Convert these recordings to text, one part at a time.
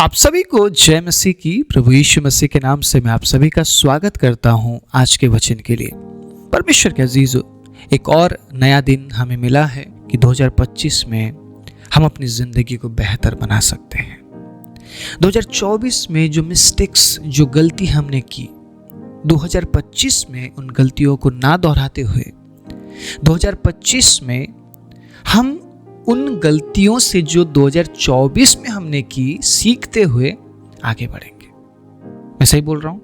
आप सभी को जय मसीह की। प्रभु यीशु मसीह के नाम से मैं आप सभी का स्वागत करता हूं आज के वचन के लिए। परमेश्वर के अजीजों, एक और नया दिन हमें मिला है कि 2025 में हम अपनी जिंदगी को बेहतर बना सकते हैं। 2024 में जो मिस्टेक्स, जो गलती हमने की, 2025 में उन गलतियों को ना दोहराते हुए 2025 में हम उन गलतियों से जो 2024 में हमने की सीखते हुए आगे बढ़ेंगे। मैं सही बोल रहा हूं?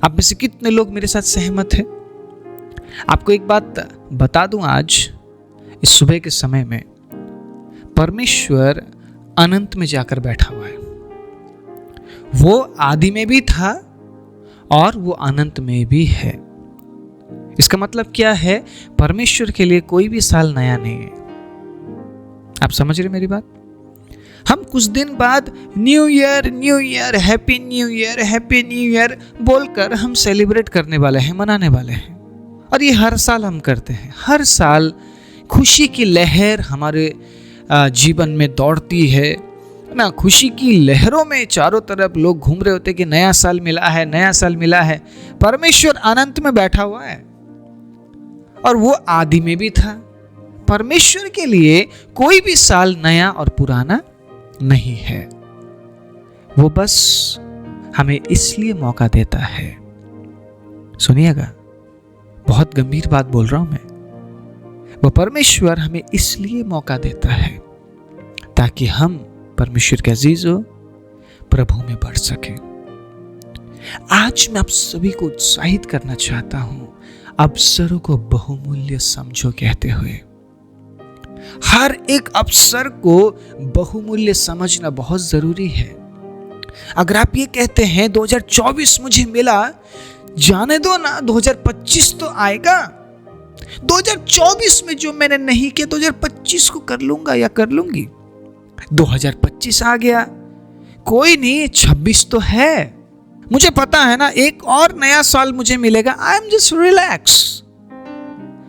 आप में से कितने लोग मेरे साथ सहमत हैं? आपको एक बात बता दूं, आज इस सुबह के समय में परमेश्वर अनंत में जाकर बैठा हुआ है। वो आदि में भी था और वो अनंत में भी है। इसका मतलब क्या है? परमेश्वर के लिए कोई भी साल नया नहीं है। आप समझ रहे मेरी बात? हम कुछ दिन बाद new year, happy new year बोलकर हम सेलिब्रेट करने वाले हैं, मनाने वाले हैं। और ये हर साल हम करते हैं। हर साल खुशी की लहर हमारे जीवन में दौड़ती है ना। खुशी की लहरों में चारों तरफ लोग घूम रहे होते कि नया साल मिला है, नया साल मिला है। परमेश्वर अनंत में बैठा हुआ है और वो आदि में भी था। परमेश्वर के लिए कोई भी साल नया और पुराना नहीं है। वो बस हमें इसलिए मौका देता है, सुनिएगा, बहुत गंभीर बात बोल रहा हूं मैं। वो परमेश्वर हमें इसलिए मौका देता है ताकि हम परमेश्वर के अजीजों प्रभु में बढ़ सके। आज मैं आप सभी को उत्साहित करना चाहता हूं, अवसरों को बहुमूल्य समझो कहते हुए। हर एक अवसर को बहुमूल्य समझना बहुत जरूरी है। अगर आप ये कहते हैं 2024 मुझे मिला, जाने दो ना, 2025 तो आएगा। 2024 में जो मैंने नहीं किया 2025 को कर लूंगा या कर लूंगी। 2025 आ गया, कोई नहीं, 26 तो है। मुझे पता है ना, एक और नया साल मुझे मिलेगा। आई एम जस्ट रिलैक्स,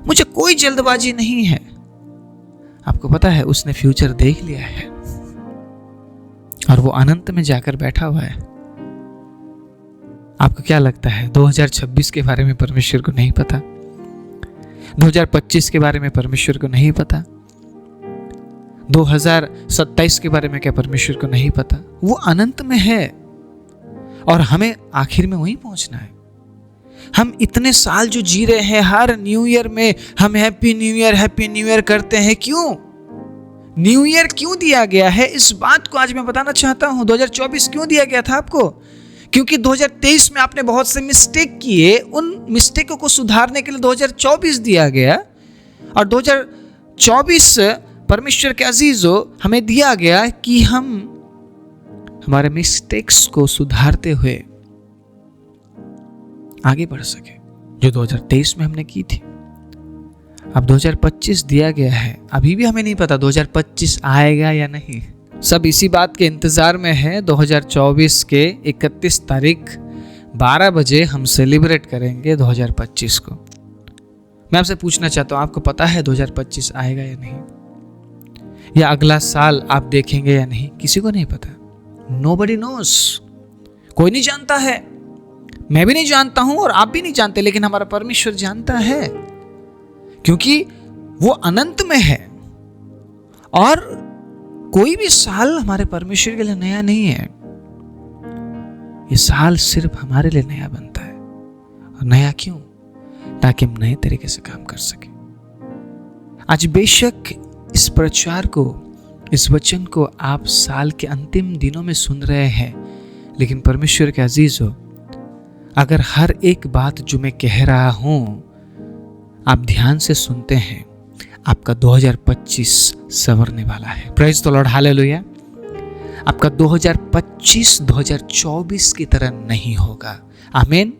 मुझे कोई जल्दबाजी नहीं है। आपको पता है उसने फ्यूचर देख लिया है और वो अनंत में जाकर बैठा हुआ है। आपको क्या लगता है 2026 के बारे में परमेश्वर को नहीं पता? 2025 के बारे में परमेश्वर को नहीं पता? 2027 के बारे में क्या परमेश्वर को नहीं पता? वो अनंत में है और हमें आखिर में वहीं पहुंचना है। हम इतने साल जो जी रहे हैं, हर न्यू ईयर में हम हैप्पी न्यू ईयर करते हैं। क्यों न्यू ईयर क्यों दिया गया है? इस बात को आज मैं बताना चाहता हूं। 2024 क्यों दिया गया था आपको? क्योंकि 2023 में आपने बहुत से मिस्टेक किए। उन मिस्टेकों को सुधारने के लिए 2024 दिया गया और 2024 परमेश्वर के अजीजों हमें दिया गया कि हम हमारे मिस्टेक्स को सुधारते हुए आगे बढ़ सके, जो 2023 में हमने की थी। अब 2025 दिया गया है, अभी भी हमें नहीं पता 2025 आएगा या नहीं। सब इसी बात के इंतजार में है। 2024 के 31 तारीख 12 बजे हम सेलिब्रेट करेंगे 2025 को। मैं आपसे पूछना चाहता हूं, आपको पता है 2025 आएगा या नहीं? या अगला साल आप देखेंगे या नहीं? किसी को नहीं पता। नोबडी नोस, कोई नहीं जानता है। मैं भी नहीं जानता हूं और आप भी नहीं जानते, लेकिन हमारा परमेश्वर जानता है, क्योंकि वो अनंत में है और कोई भी साल हमारे परमेश्वर के लिए नया नहीं है। ये साल सिर्फ हमारे लिए नया बनता है। और नया क्यों? ताकि हम नए तरीके से काम कर सके। आज बेशक इस प्रचार को, इस वचन को आप साल के अंतिम दिनों में सुन रहे हैं, लेकिन परमेश्वर के अजीजों, अगर हर एक बात जो मैं कह रहा हूं आप ध्यान से सुनते हैं, आपका 2025 संवरने वाला है। Praise the Lord, hallelujah. आपका 2025 2024 की तरह नहीं होगा। आमीन।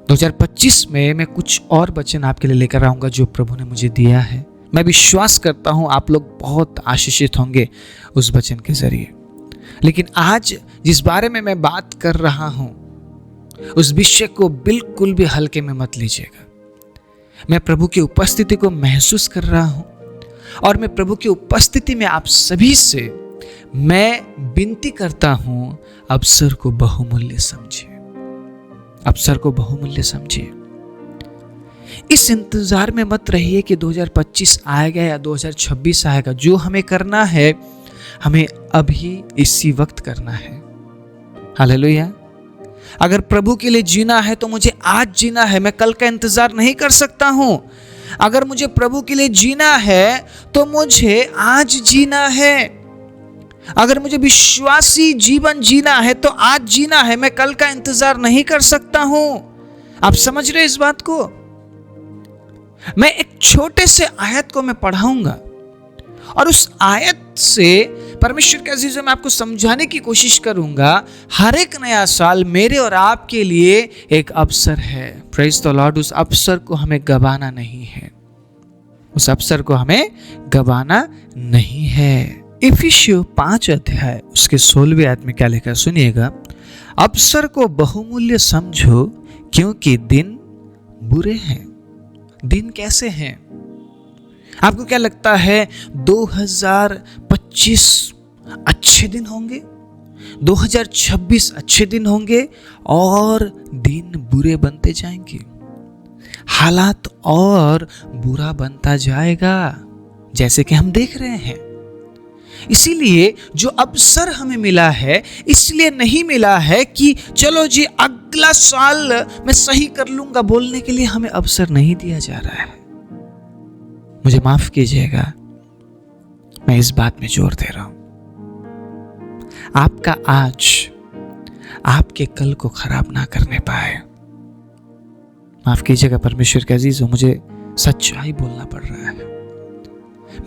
2025 में मैं कुछ और वचन आपके लिए लेकर आऊंगा जो प्रभु ने मुझे दिया है। मैं विश्वास करता हूं आप लोग बहुत आशीषित होंगे उस वचन के जरिए। लेकिन आज जिस बारे में मैं बात कर रहा हूं, उस विषय को बिल्कुल भी हल्के में मत लीजिएगा। मैं प्रभु की उपस्थिति को महसूस कर रहा हूं और मैं प्रभु की उपस्थिति में आप सभी से मैं विनती करता हूं, अवसर को बहुमूल्य समझिए, अवसर को बहुमूल्य समझिए। इस इंतजार में मत रहिए कि 2025 आएगा या 2026 आएगा। जो हमें करना है, हमें अभी इसी वक्त करना है। हालेलुया। अगर प्रभु के लिए जीना है तो मुझे आज जीना है, मैं कल का इंतजार नहीं कर सकता हूं। अगर मुझे प्रभु के लिए जीना है तो मुझे आज जीना है। अगर मुझे विश्वासी जीवन जीना है तो आज जीना है, मैं कल का इंतजार नहीं कर सकता हूं। आप समझ रहे इस बात को? मैं एक छोटे से आयत को मैं पढ़ाऊंगा और उस आयत से परमेश्वर के अजीजों मैं आपको समझाने की कोशिश करूंगा। हर एक नया साल मेरे और आपके लिए एक अवसर है। Praise the Lord. उस अवसर को हमें गवाना नहीं है, उस अवसर को हमें गवाना नहीं है। इफिसियों 5 अध्याय उसके 16वें आयत में क्या लिखा है, सुनिएगा। अवसर को बहुमूल्य समझो क्योंकि दिन बुरे हैं। दिन कैसे हैं? आपको क्या लगता है 2025 अच्छे दिन होंगे, 2026 अच्छे दिन होंगे और दिन बुरे बनते जाएंगे, हालात और बुरा बनता जाएगा, जैसे कि हम देख रहे हैं। इसीलिए जो अवसर हमें मिला है, इसलिए नहीं मिला है कि चलो जी अगला साल मैं सही कर लूंगा, बोलने के लिए हमें अवसर नहीं दिया जा रहा है। मुझे माफ कीजिएगा, मैं इस बात में जोर दे रहा हूं। आपका आज आपके कल को खराब ना करने पाए। माफ कीजिएगा परमेश्वर के अजीजों, मुझे सच्चाई बोलना पड़ रहा है।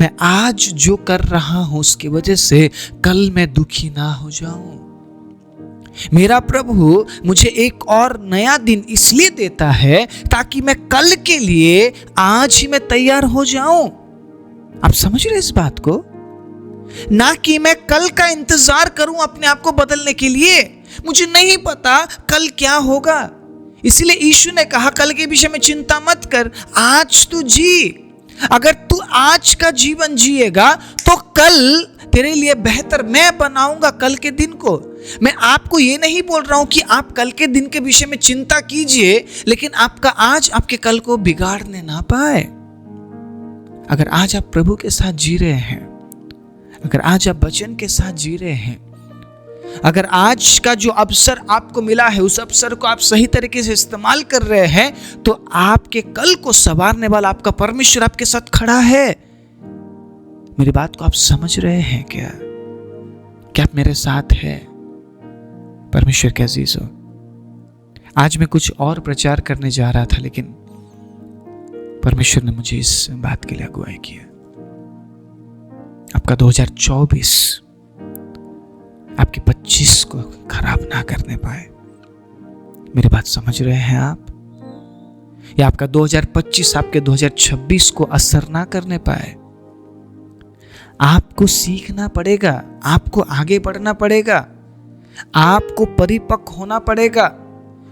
मैं आज जो कर रहा हूं उसकी वजह से कल मैं दुखी ना हो जाऊं। मेरा प्रभु मुझे एक और नया दिन इसलिए देता है ताकि मैं कल के लिए आज ही मैं तैयार हो जाऊं। आप समझ रहे इस बात को? ना कि मैं कल का इंतजार करूं अपने आप को बदलने के लिए। मुझे नहीं पता कल क्या होगा, इसलिए यीशु ने कहा कल के विषय में चिंता मत कर, आज तू जी। अगर तू आज का जीवन जिएगा तो कल तेरे लिए बेहतर मैं बनाऊंगा कल के दिन को। मैं आपको ये नहीं बोल रहा हूं कि आप कल के दिन के विषय में चिंता कीजिए, लेकिन आपका आज आपके कल को बिगाड़ने ना पाए। अगर आज आप प्रभु के साथ जी रहे हैं, अगर आज आप वचन के साथ जी रहे हैं, अगर आज का जो अवसर आपको मिला है उस अवसर को आप सही तरीके से इस्तेमाल कर रहे हैं, तो आपके कल को संवारने वाला आपका परमेश्वर आपके साथ खड़ा है। मेरी बात को आप समझ रहे हैं क्या? क्या आप मेरे साथ हैं? परमेश्वर के अजीजों, आज मैं कुछ और प्रचार करने जा रहा था, लेकिन परमेश्वर ने मुझे इस बात के लिए अगुवाई किया। आपका 2024 आपके 25 को खराब ना करने पाए। मेरी बात समझ रहे हैं आप? या आपका 2025 आपके 2026 को असर ना करने पाए। आपको सीखना पड़ेगा, आपको आगे बढ़ना पड़ेगा, आपको परिपक्व होना पड़ेगा।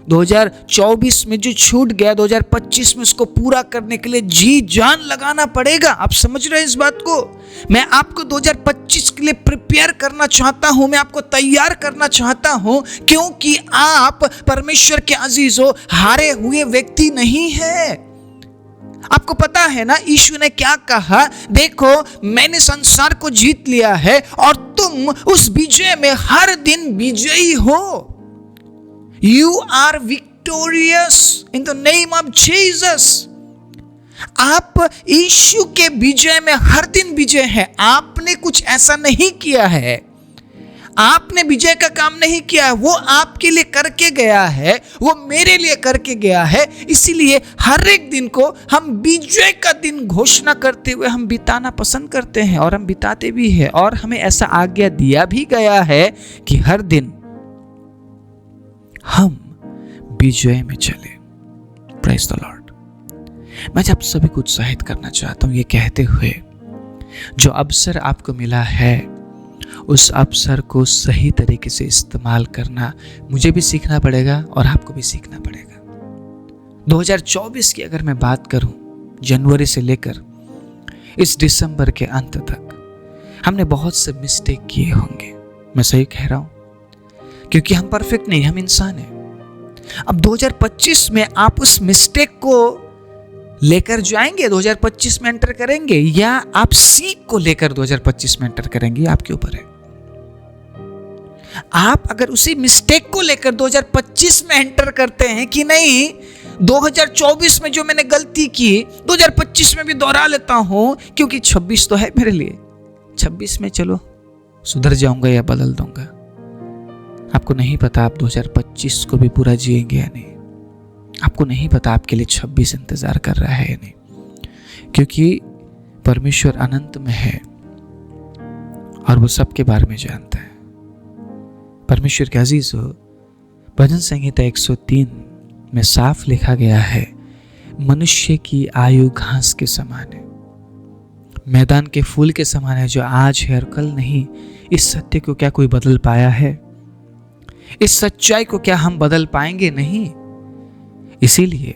2024 में जो छूट गया 2025 में उसको पूरा करने के लिए जी जान लगाना पड़ेगा। आप समझ रहे हैं इस बात को? मैं आपको 2025 के लिए प्रिपेयर करना चाहता हूं, मैं आपको तैयार करना चाहता हूं, क्योंकि आप परमेश्वर के अजीजों हारे हुए व्यक्ति नहीं है। आपको पता है ना यीशु ने क्या कहा? देखो मैंने संसार को जीत लिया है और तुम उस विजय में हर दिन विजयी हो। You are victorious in the name of Jesus. आप यीशु के विजय में हर दिन विजय है। आपने कुछ ऐसा नहीं किया है, आपने विजय का काम नहीं किया है, वो आपके लिए करके गया है, वो मेरे लिए करके गया है। इसीलिए हर एक दिन को हम विजय का दिन घोषणा करते हुए हम बिताना पसंद करते हैं और हम बिताते भी हैं। और हमें ऐसा आज्ञा दिया भी गया है कि हर दिन हम विजय में चले। Praise the Lord. मैं आप सभी को उत्साहित करना चाहता हूं ये कहते हुए, जो अवसर आपको मिला है उस अवसर को सही तरीके से इस्तेमाल करना मुझे भी सीखना पड़ेगा और आपको भी सीखना पड़ेगा। 2024 की अगर मैं बात करूं, जनवरी से लेकर इस दिसंबर के अंत तक हमने बहुत से मिस्टेक किए होंगे, मैं सही कह रहा हूं, क्योंकि हम परफेक्ट नहीं, हम इंसान हैं। अब 2025 में आप उस मिस्टेक को लेकर जाएंगे, 2025 में एंटर करेंगे, या आप सीख को लेकर 2025 में एंटर करेंगे, आपके ऊपर है। आप अगर उसी मिस्टेक को लेकर 2025 में एंटर करते हैं कि नहीं 2024 में जो मैंने गलती की 2025 में भी दोहरा लेता हूं, क्योंकि 26 तो है मेरे लिए, 26 में चलो सुधर जाऊंगा या बदल दूंगा। आपको नहीं पता आप 2025 को भी पूरा जिएंगे या नहीं। आपको नहीं पता आपके लिए 26 इंतजार कर रहा है या नहीं, क्योंकि परमेश्वर अनंत में है और वो सबके बारे में जानता है। परमेश्वर के अजीज हो, भजन संहिता 103 में साफ लिखा गया है, मनुष्य की आयु घास के समान है, मैदान के फूल के समान है, जो आज है और कल नहीं। इस सत्य को क्या कोई बदल पाया है? इस सच्चाई को क्या हम बदल पाएंगे? नहीं। इसीलिए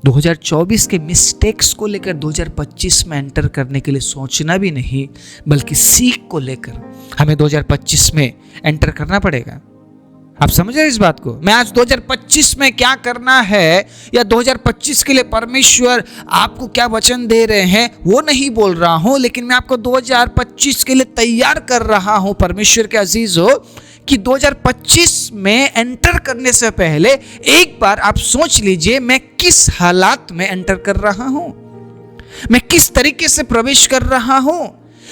2024 के मिस्टेक्स को लेकर 2025 में एंटर करने के लिए सोचना भी नहीं, बल्कि सीख को लेकर हमें 2025 में एंटर करना पड़ेगा। आप समझ रहे हैं इस बात को? मैं आज 2025 में क्या करना है या 2025 के लिए परमेश्वर आपको क्या वचन दे रहे हैं वो नहीं बोल रहा हूं, लेकिन मैं आपको 2025 के लिए तैयार कर रहा हूं। परमेश्वर के अजीज हो, कि 2025 में एंटर करने से पहले एक बार आप सोच लीजिए, मैं किस हालात में एंटर कर रहा हूं, मैं किस तरीके से प्रवेश कर रहा हूं।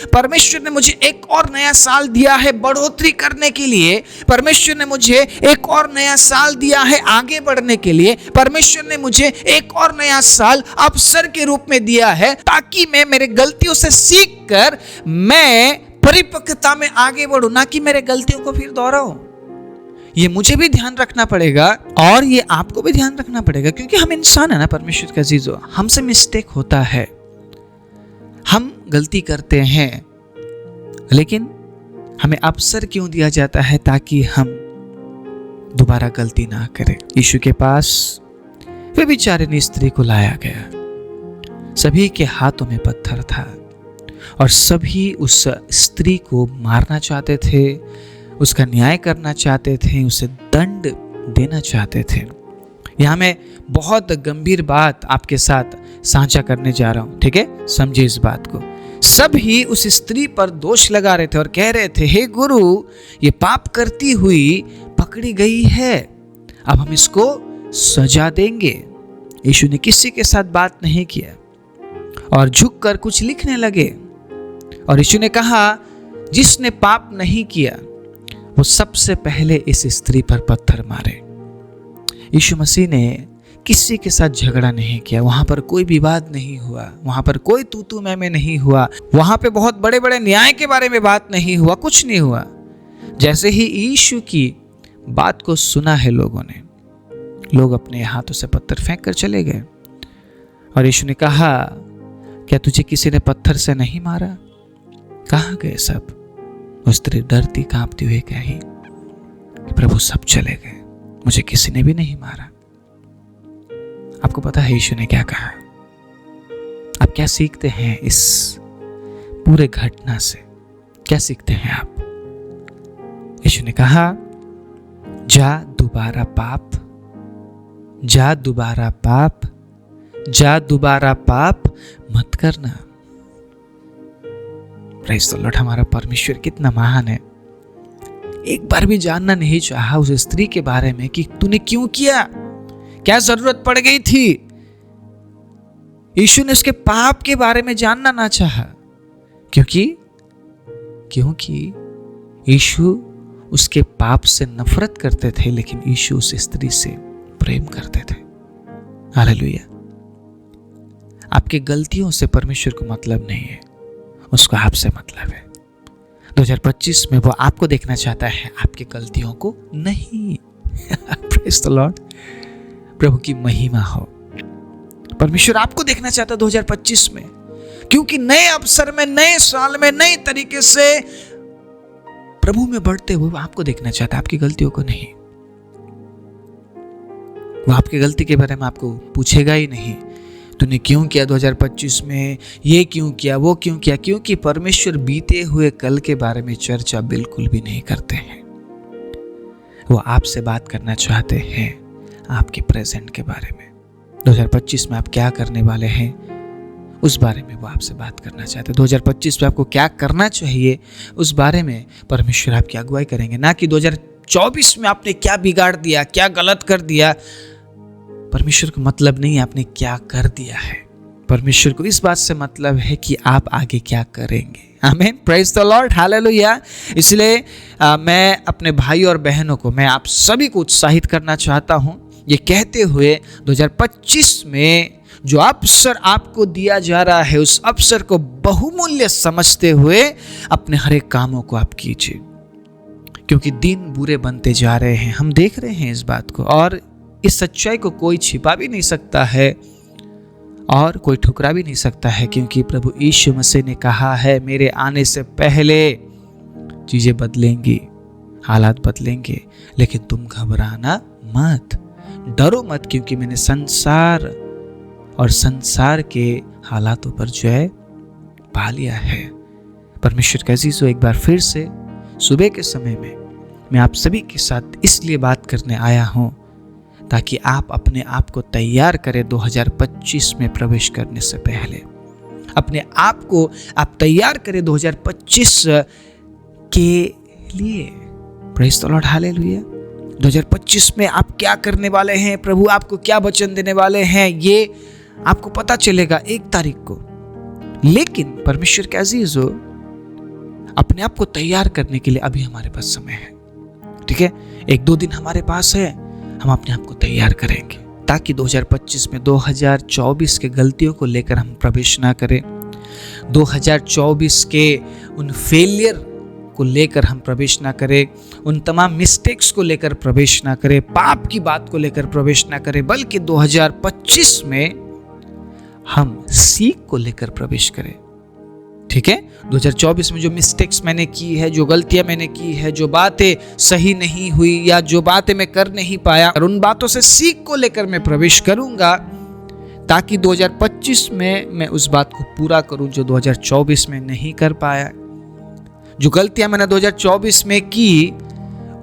परमेश्वर ने मुझे एक और नया साल दिया है बढ़ोतरी करने के लिए। परमेश्वर ने मुझे एक और नया साल दिया है आगे बढ़ने के लिए। परमेश्वर ने मुझे एक और नया साल अवसर के रूप में दिया है, ताकि मैं मेरे गलतियों से सीख कर मैं परिपक्वता में आगे बढ़ूं, ना कि मेरे गलतियों को फिर दोहराऊं। ये मुझे भी ध्यान रखना पड़ेगा और ये आपको भी ध्यान रखना पड़ेगा, क्योंकि हम इंसान है ना परमेश्वर के अजीजों, हमसे मिस्टेक होता है, हम गलती करते हैं, लेकिन हमें अवसर क्यों दिया जाता है? ताकि हम दोबारा गलती ना करें। यीशु के पास वे बेचारिनी स्त्री को लाया गया, सभी के हाथों में पत्थर था और सभी उस स्त्री को मारना चाहते थे, उसका न्याय करना चाहते थे, उसे दंड देना चाहते थे। यहां मैं बहुत गंभीर बात आपके साथ साझा करने जा रहा हूं, ठीक है? समझिए इस बात को। सभी उस स्त्री पर दोष लगा रहे थे और कह रहे थे, हे गुरु, ये पाप करती हुई पकड़ी गई है, अब हम इसको सजा देंगे। यीशु ने किसी के साथ बात नहीं किया और झुककर कुछ लिखने लगे। और यीशु ने कहा, जिसने पाप नहीं किया वो सबसे पहले इस स्त्री पर पत्थर मारे। यीशु मसीह ने किसी के साथ झगड़ा नहीं किया, वहां पर कोई विवाद नहीं हुआ, वहां पर कोई तू मैं नहीं हुआ, वहां पे बहुत बड़े बड़े न्याय के बारे में बात नहीं हुआ, कुछ नहीं हुआ। जैसे ही यीशु की बात को सुना है लोगों ने, लोग अपने हाथों से पत्थर फेंक कर चले गए। और यीशु ने कहा, क्या तुझे किसी ने पत्थर से नहीं मारा? कहाँ गए सब? वो स्त्री डरती कांपती हुई कही, प्रभु सब चले गए, मुझे किसी ने भी नहीं मारा। आपको पता है यीशु ने क्या कहा? आप क्या सीखते हैं इस पूरे घटना से? क्या सीखते हैं आप? यीशु ने कहा, जा दोबारा पाप, जा दोबारा पाप, जा दोबारा पाप मत करना। Praise the Lord. हमारा परमेश्वर कितना महान है। एक बार भी जानना नहीं चाहा उस स्त्री के बारे में कि तूने क्यों किया, क्या जरूरत पड़ गई थी। यीशु ने उसके पाप के बारे में जानना ना चाहा, क्योंकि यीशु उसके पाप से नफरत करते थे, लेकिन यीशु उस स्त्री से प्रेम करते थे। हालेलुया। आपके गलतियों से परमेश्वर को मतलब नहीं है, उसको आपसे मतलब है। 2025 में वो आपको देखना चाहता है, आपकी गलतियों को नहीं। Praise the Lord. प्रभु की महिमा हो। परमेश्वर आपको देखना चाहता है 2025 में, क्योंकि नए अवसर में, नए साल में, नए तरीके से प्रभु में बढ़ते हुए वो आपको देखना चाहता है, आपकी गलतियों को नहीं। वो आपकी गलती के बारे में आपको पूछेगा ही नहीं। तूने क्यों किया 2025 में, ये क्यों किया, वो क्यों किया? क्योंकि परमेश्वर बीते हुए कल के बारे में चर्चा बिल्कुल भी नहीं करते हैं। वो आपसे बात करना चाहते हैं आपके प्रेजेंट के बारे में। 2025 में आप क्या करने वाले हैं उस बारे में वो आपसे बात करना चाहते हैं। 2025 में आपको क्या करना चाहिए उस बारे में परमेश्वर आपकी अगुवाई करेंगे, ना कि 2024 में आपने क्या बिगाड़ दिया, क्या गलत कर दिया। परमेश्वर को मतलब नहीं आपने क्या कर दिया है, परमेश्वर को इस बात से मतलब है कि आप आगे क्या करेंगे। आमीन, प्रेज द लॉर्ड, हालेलुया। इसलिए मैं अपने भाई और बहनों को, मैं आप सभी को उत्साहित करना चाहता हूं, ये कहते हुए 2025 में जो अवसर आपको दिया जा रहा है उस अवसर को बहुमूल्य समझते हुए अपने हर एक कामों को आप कीजिए, क्योंकि दिन बुरे बनते जा रहे हैं। हम देख रहे हैं इस बात को, और इस सच्चाई को कोई छिपा भी नहीं सकता है और कोई ठुकरा भी नहीं सकता है, क्योंकि प्रभु यीशु मसीह ने कहा है मेरे आने से पहले चीजें बदलेंगी, हालात बदलेंगे, लेकिन तुम घबराना मत, डरो मत, क्योंकि मैंने संसार और संसार के हालातों पर जय पा लिया है। परमेश्वर के अजीजों, एक बार फिर से सुबह के समय में मैं आप सभी के साथ इसलिए बात करने आया हूं ताकि आप अपने आप को तैयार करें 2025 में प्रवेश करने से पहले। अपने आप को आप तैयार करें 2025 के लिए। Praise the Lord, hallelujah. 2025 में आप क्या करने वाले हैं, प्रभु आपको क्या वचन देने वाले हैं, ये आपको पता चलेगा 1 तारीख को। लेकिन परमेश्वर के अजीजों, अपने आप को तैयार करने के लिए अभी हमारे पास समय है, ठीक है? 1-2 दिन हमारे पास है, हम अपने आप को तैयार करेंगे ताकि 2025 में 2024 के गलतियों को लेकर हम प्रवेश ना करें, 2024 के उन फेलियर को लेकर हम प्रवेश ना करें, उन तमाम मिस्टेक्स को लेकर प्रवेश ना करें, पाप की बात को लेकर प्रवेश ना करें, बल्कि 2025 में हम सीख को लेकर प्रवेश करें, ठीक है? 2024 में जो मिस्टेक्स मैंने की है, जो गलतियां मैंने की है, जो बातें सही नहीं हुई या जो बातें मैं कर नहीं पाया, और उन बातों से सीख को लेकर मैं प्रवेश करूंगा ताकि 2025 में मैं उस बात को पूरा करूं जो 2024 में नहीं कर पाया। जो गलतियां मैंने 2024 में की,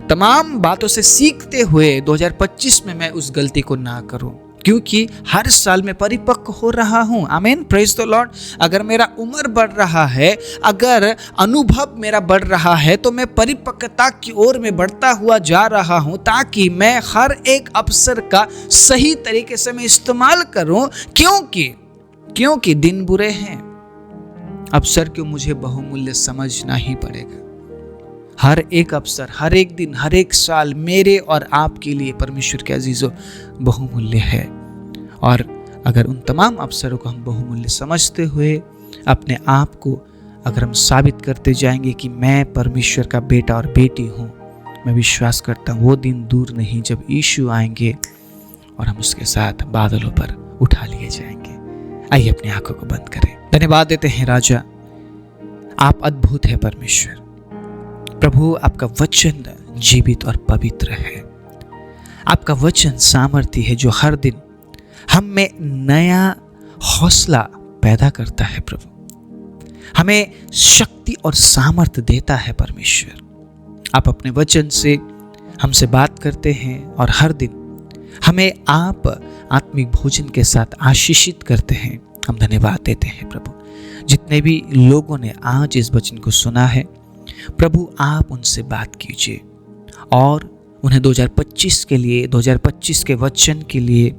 तमाम बातों से सीखते हुए 2025 में मैं उस गलती को ना करूं, क्योंकि हर साल मैं परिपक्व हो रहा हूं। आमीन, प्रेज द लॉर्ड। अगर मेरा उम्र बढ़ रहा है, अगर अनुभव मेरा बढ़ रहा है, तो मैं परिपक्वता की ओर में बढ़ता हुआ जा रहा हूं, ताकि मैं हर एक अवसर का सही तरीके से मैं इस्तेमाल करूं, क्योंकि दिन बुरे हैं। अवसर को मुझे बहुमूल्य समझना ही पड़ेगा। हर एक अवसर, हर एक दिन, हर एक साल मेरे और आपके लिए परमेश्वर के अजीजों बहुमूल्य है। और अगर उन तमाम अवसरों को हम बहुमूल्य समझते हुए अपने आप को अगर हम साबित करते जाएंगे कि मैं परमेश्वर का बेटा और बेटी हूँ, मैं विश्वास करता हूँ वो दिन दूर नहीं जब यीशु आएंगे और हम उसके साथ बादलों पर उठा लिए जाएंगे। आइए अपनी आंखों को बंद करें। धन्यवाद देते हैं राजा, आप अद्भुत है परमेश्वर। प्रभु, आपका वचन जीवित और पवित्र है। आपका वचन सामर्थी है जो हर दिन हम में नया हौसला पैदा करता है। प्रभु, हमें शक्ति और सामर्थ्य देता है। परमेश्वर, आप अपने वचन से हमसे बात करते हैं और हर दिन हमें आप आत्मिक भोजन के साथ आशीषित करते हैं। हम धन्यवाद देते हैं प्रभु। जितने भी लोगों ने आज इस वचन को सुना है, प्रभु आप उनसे बात कीजिए और उन्हें 2025 के लिए, 2025 के वचन के लिए,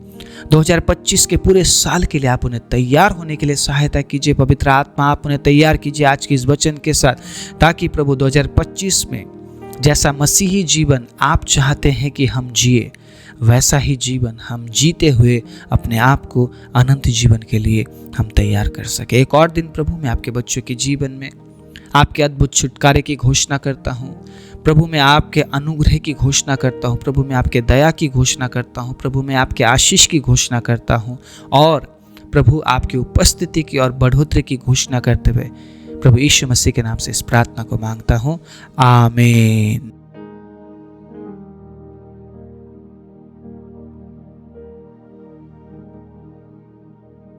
2025 के पूरे साल के लिए आप उन्हें तैयार होने के लिए सहायता कीजिए। पवित्र आत्मा, आप उन्हें तैयार कीजिए आज के इस वचन के साथ, ताकि प्रभु 2025 में जैसा मसीही जीवन आप चाहते हैं कि हम जिए, वैसा ही जीवन हम जीते हुए अपने आप को अनंत जीवन के लिए हम तैयार कर सके। एक और दिन प्रभु मैं आपके बच्चों के जीवन में आपके अद्भुत छुटकारे की घोषणा करता हूँ। प्रभु मैं आपके अनुग्रह की घोषणा करता हूँ। प्रभु मैं आपके दया की घोषणा करता हूँ। प्रभु मैं आपके आशीष की घोषणा करता हूँ और प्रभु आपकी उपस्थिति की और बढ़ोतरी की घोषणा करते हुए प्रभु यीशु मसीह के नाम से इस प्रार्थना को मांगता हूँ। आमीन।